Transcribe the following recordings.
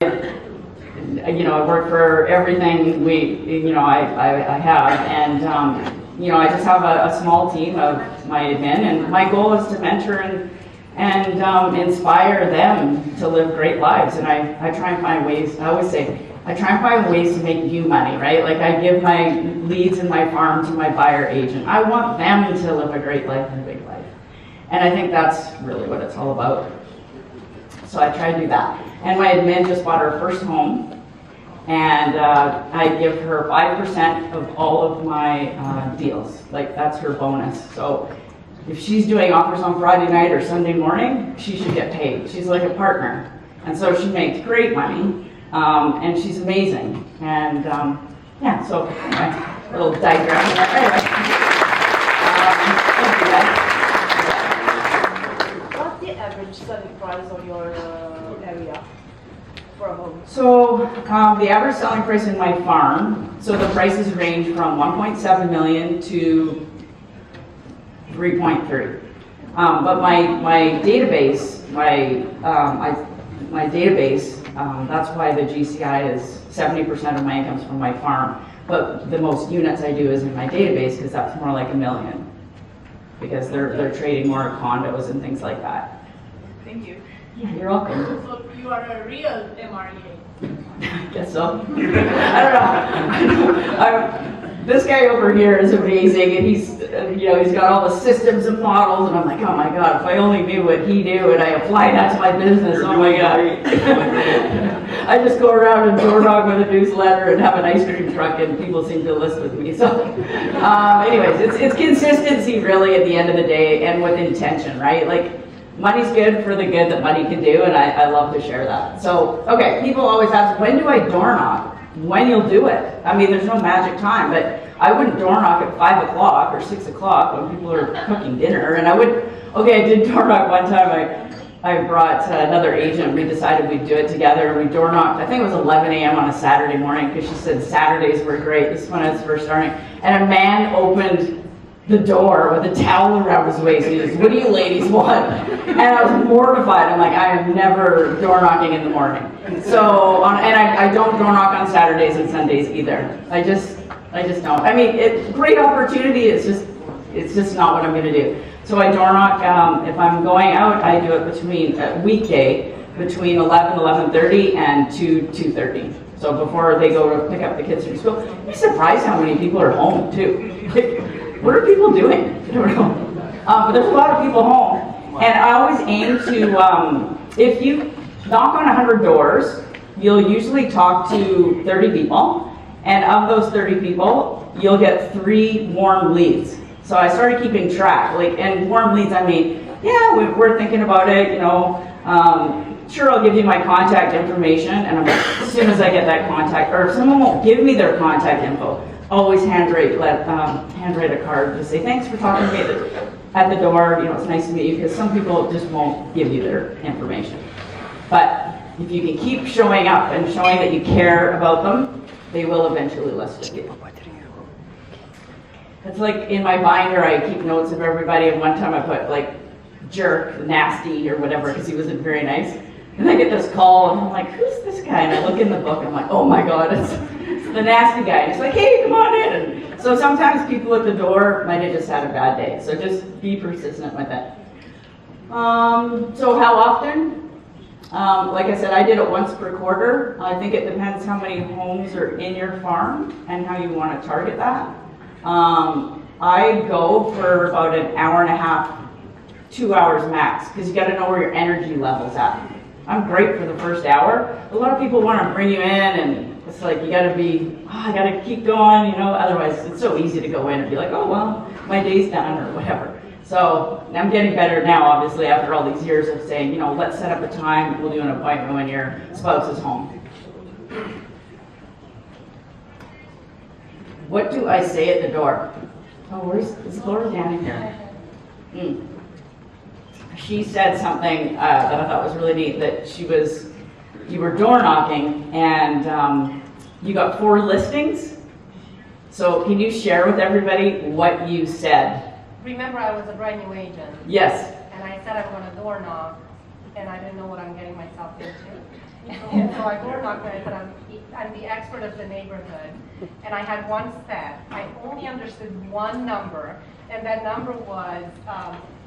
You know, I work for everything I have, and I just have a small team of my admin, and my goal is to mentor and inspire them to live great lives. And I try and find ways. I always say, I try and find ways to make you money, right? Like I give my leads in my farm to my buyer agent. I want them to live a great life and a big life. And I think that's really what it's all about. So I try to do that. And my admin just bought her first home, and I give her 5% of all of my deals. Like that's her bonus. So if she's doing offers on Friday night or Sunday morning, she should get paid. She's like a partner. And so she makes great money, and she's amazing. And yeah, so anyway, little digression there. Anyway. What's the average selling price on your area for a home? So the average selling price in my farm, so the prices range from 1.7 million to 3.3. But my database, my database, that's why the GCI is 70% of my income's from my farm. But the most units I do is in my database because that's more like 1 million. Because they're trading more condos and things like that. Thank you. Yeah, you're welcome. So you are a real MREA. Guess so. I don't know. This guy over here is amazing, and he's got all the systems and models, and I'm like, oh my god, if I only knew what he knew and I apply that to my business, oh my god. I just go around and door knock with a newsletter and have an ice cream truck, and people seem to list with me. So, anyways, it's consistency really at the end of the day, and with intention, right? Like, money's good for the good that money can do, and I love to share that. So, okay, people always ask, when do I door knock? When you'll do it. I mean, there's no magic time, but I wouldn't door knock at 5 o'clock or 6 o'clock when people are cooking dinner. And I did door knock one time. I brought another agent. We decided we'd do it together, and we door knocked, I think it was 11 a.m. on a Saturday morning, because she said Saturdays were great. This is when I was first starting. And a man opened the door with a towel around his waist. He goes, what do you ladies want? And I was mortified. I'm like, I am never door knocking in the morning. So, I don't door knock on Saturdays and Sundays either. I just don't. I mean, it's great opportunity. It's just not what I'm going to do. So I door knock. If I'm going out, I do it between weekday between 11:30 and 2:30. So before they go to pick up the kids from school. You'd be surprised how many people are home too. What are people doing? I don't know. But there's a lot of people home. And I always aim to, if you knock on 100 doors, you'll usually talk to 30 people. And of those 30 people, you'll get 3 warm leads. So I started keeping track. And warm leads, I mean, yeah, we're thinking about it, sure, I'll give you my contact information. And I'm like, as soon as I get that contact, or if someone won't give me their contact info, always handwrite a card to say thanks for talking to me at the door. It's nice to meet you, because some people just won't give you their information. But if you can keep showing up and showing that you care about them, they will eventually list with you. It's like in my binder, I keep notes of everybody. And one time I put like jerk, nasty, or whatever, because he wasn't very nice. And I get this call, and I'm like, who's this guy? And I look in the book, and I'm like, oh my god, it's the nasty guy. And it's like, hey, come on in. And so sometimes people at the door might have just had a bad day. So just be persistent with it. So how often? Like I said, I did it once per quarter. I think it depends how many homes are in your farm and how you want to target that. I go for about an hour and a half, 2 hours max, because you got to know where your energy level's at. I'm great for the first hour. A lot of people want to bring you in, and it's like you got to be, I got to keep going, Otherwise, it's so easy to go in and be like, oh well, my day's done or whatever. So I'm getting better now, obviously, after all these years of saying, let's set up a time. We'll do an appointment when your spouse is home. What do I say at the door? Oh, is Laura down in here? She said something that I thought was really neat, that you were door knocking, and you got 4 listings. So can you share with everybody what you said? Remember, I was a brand new agent. Yes. And I said I'm going to door knock, and I didn't know what I'm getting myself into. And so I door knocked and I said, I'm the expert of the neighborhood. And I had one stat. I only understood one number, and that number was,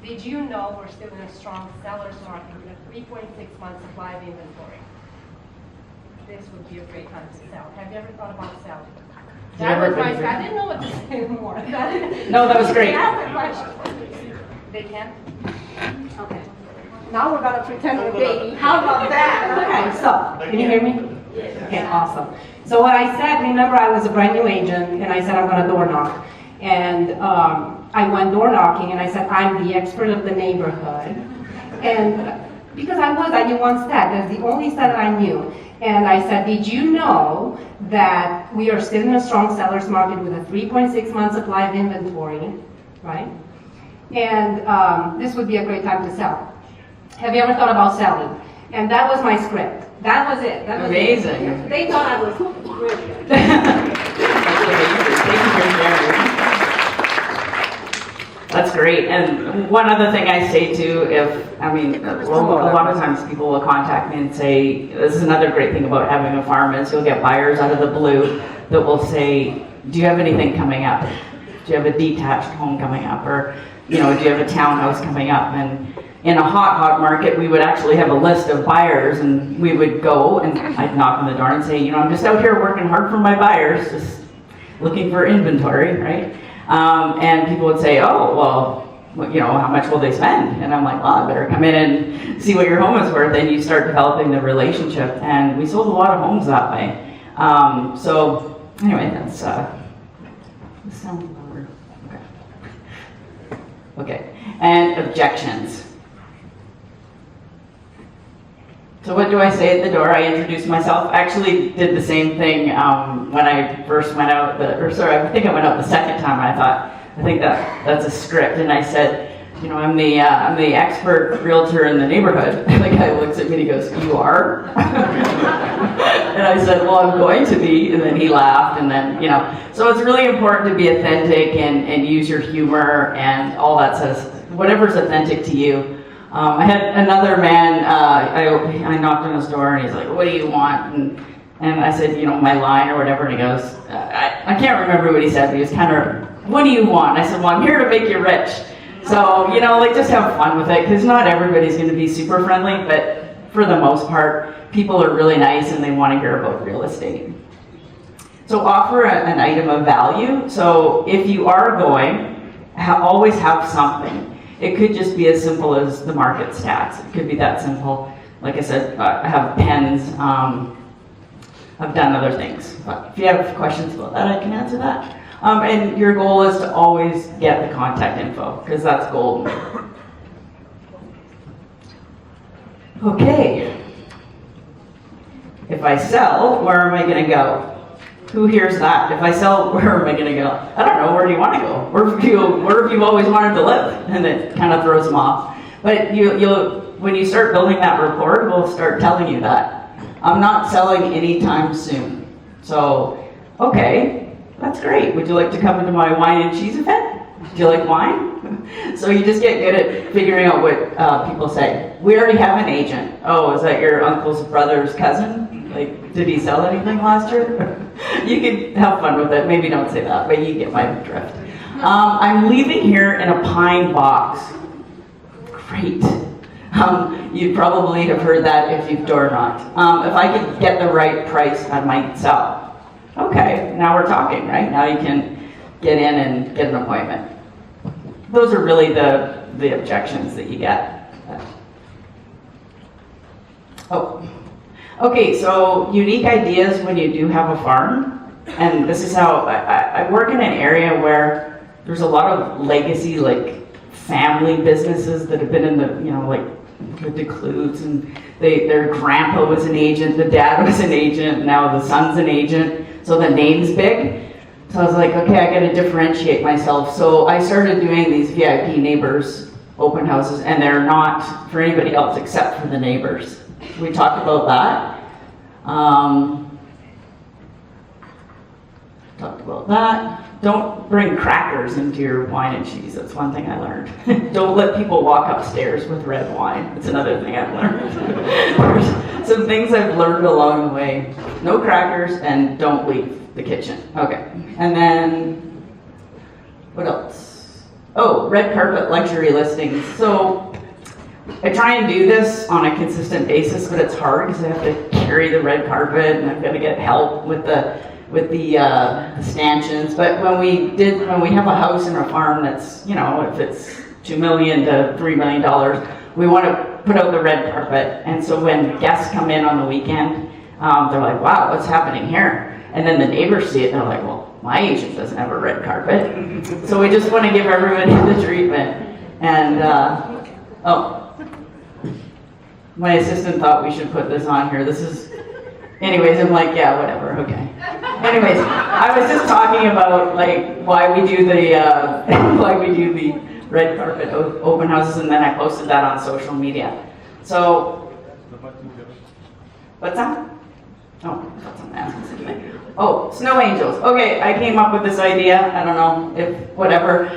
did you know we're still in a strong seller's market with a 3.6 month supply of inventory? This would be a great time to sell. Have you ever thought about selling? That was my stat. I didn't know what to say anymore. No, that was great. They can't? Okay. Now we're gonna pretend we're dating. How about that? Okay, so, can you hear me? Okay, awesome. So what I said, remember I was a brand new agent, and I said I'm gonna door knock. And I went door knocking, and I said I'm the expert of the neighborhood. And because I knew one stat, that's the only stat I knew. And I said, did you know that we are still in a strong seller's market with a 3.6 month supply of inventory, right? And this would be a great time to sell. Have you ever thought about selling? And that was my script. That was it. That was Amazing. It. They thought I was brilliant. That's amazing. Thank you for sharing. That's great. And one other thing I say too, a lot of times people will contact me and say, this is another great thing about having a farm is you'll get buyers out of the blue that will say, do you have anything coming up? Do you have a detached home coming up? Or, do you have a townhouse coming up? And in a hot market, we would actually have a list of buyers, and we would go and I'd knock on the door and say, I'm just out here working hard for my buyers, just looking for inventory, right? And people would say, oh, well, how much will they spend? And I'm like, well, I better come in and see what your home is worth. And you start developing the relationship. And we sold a lot of homes that way. So anyway, that's the sound lower. Okay. And objections. So what do I say at the door? I introduced myself. I actually did the same thing when I first went out, I think I went out the second time. I think that's a script. And I said, I'm the expert realtor in the neighborhood. And the guy looks at me and he goes, you are? And I said, well, I'm going to be. And then he laughed. And then, so it's really important to be authentic and use your humor and all that says, whatever's authentic to you. I had another man, I knocked on his door and he's like, what do you want? And I said, my line or whatever. And he goes, I can't remember what he said, but he was kind of, what do you want? I said, well, I'm here to make you rich. So, just have fun with it, because not everybody's going to be super friendly, but for the most part, people are really nice and they want to hear about real estate. So offer an item of value. So if you are going, always have something. It could just be as simple as the market stats. It could be that simple. Like I said, I have pens. I've done other things. But if you have questions about that, I can answer that. And your goal is to always get the contact info, because that's gold. Okay. If I sell, where am I going to go? Who hears that? If I sell, where am I going to go? I don't know. Where do you want to go? Where have you always wanted to live? And it kind of throws them off. But when you start building that rapport, we'll start telling you that. I'm not selling anytime soon. So, okay, that's great. Would you like to come into my wine and cheese event? Do you like wine? So you just get good at figuring out what people say. We already have an agent. Oh, is that your uncle's brother's cousin? Like, did he sell anything last year? You can have fun with it. Maybe don't say that, but you get my drift. I'm leaving here in a pine box. Great. You probably have heard that if you've door knocked. If I could get the right price, I might sell. Okay, now we're talking, right? Now you can get in and get an appointment. Those are really the objections that you get. Oh. Okay, so unique ideas when you do have a farm. And this is how I work in an area where there's a lot of legacy, like family businesses that have been in the, like the DeCludes, and their grandpa was an agent, the dad was an agent, now the son's an agent, so the name's big. So I was like, okay, I gotta differentiate myself. So I started doing these VIP neighbors open houses, and they're not for anybody else except for the neighbors. We talked about that. don't bring crackers into your wine and cheese. That's one thing I learned. Don't let people walk upstairs with red wine. That's another thing I've learned. There's some things I've learned along the way. No crackers and don't leave the kitchen. Okay. And then, what else? Oh, red carpet luxury listings. So I try and do this on a consistent basis, but it's hard because I have to carry the red carpet and I've got to get help with the stanchions. But when we have a house and a farm that's, you know, if it's $2 million to $3 million, we want to put out the red carpet. And so when guests come in on the weekend, they're like, wow, what's happening here? And then the neighbors see it and they're like, well, my agent doesn't have a red carpet. So we just want to give everybody the treatment. And, my assistant thought we should put this on here. This is, anyways, I'm like, yeah, whatever, okay. Anyways, I was just talking about like why we do the red carpet open houses, and then I posted that on social media. So, what's that? Oh, that's something else. Oh, snow angels. Okay, I came up with this idea. I don't know if whatever.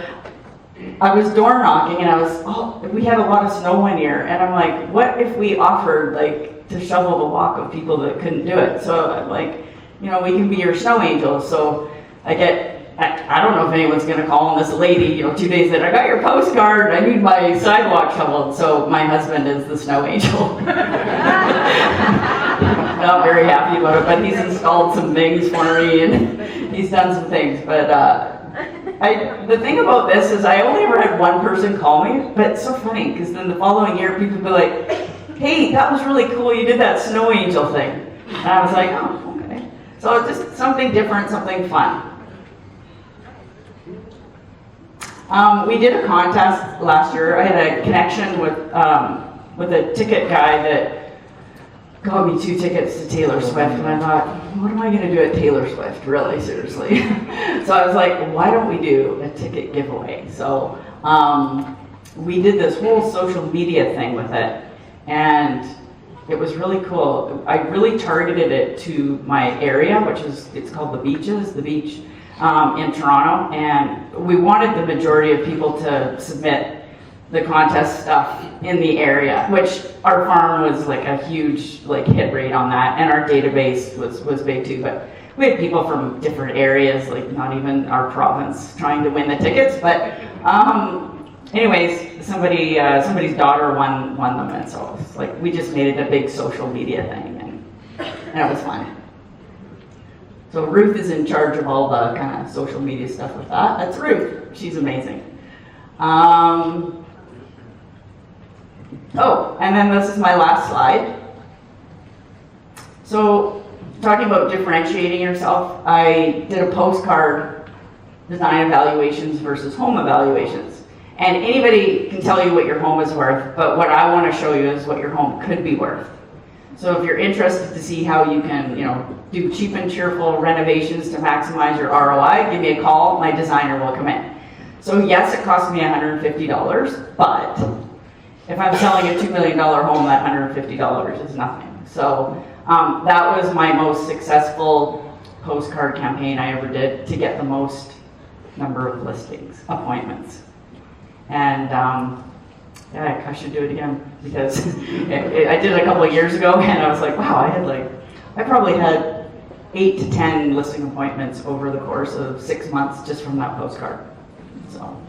I was door knocking and we had a lot of snow one year, and I'm like, what if we offered like to shovel the walk of people that couldn't do it? So I'm like, you know, we can be your snow angels. So I don't know if anyone's gonna call on this lady, you know, 2 days later, I got your postcard, I need my sidewalk shoveled. So my husband is the snow angel. Not very happy about it, but he's installed some things for me and he's done some things, but the thing about this is I only ever had one person call me, but it's so funny because then the following year people would be like, hey, that was really cool, you did that snow angel thing. And I was like, oh, okay. So it's just something different, something fun. We did a contest last year. I had a connection with a ticket guy that got me 2 tickets to Taylor Swift, and I thought, what am I going to do at Taylor Swift, really, seriously? So I was like, why don't we do a ticket giveaway? So we did this whole social media thing with it, and it was really cool. I really targeted it to my area, it's called the beach in Toronto, and we wanted the majority of people to submit the contest stuff in the area, which our farm was like a huge like hit rate on that, and our database was big too, but we had people from different areas, like not even our province, trying to win the tickets. But anyways, somebody's daughter won them, and so it's like we just made it a big social media thing, and it was fun. So Ruth is in charge of all the kind of social media stuff with that. That's Ruth. She's amazing. Oh, and then this is my last slide. So, talking about differentiating yourself, I did a postcard, design evaluations versus home evaluations. And anybody can tell you what your home is worth, but what I want to show you is what your home could be worth. So if you're interested to see how you can, do cheap and cheerful renovations to maximize your ROI, give me a call, my designer will come in. So yes, it cost me $150, but if I'm selling a $2 million home, that $150 is nothing. So that was my most successful postcard campaign I ever did to get the most number of listings, appointments. And yeah, I should do it again because I did it a couple of years ago, and I was like, wow, I probably had 8 to 10 listing appointments over the course of 6 months just from that postcard. So, all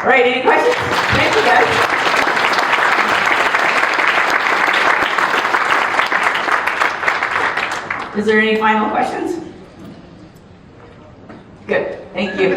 right, any questions? Thank you, guys. Is there any final questions? Good, thank you.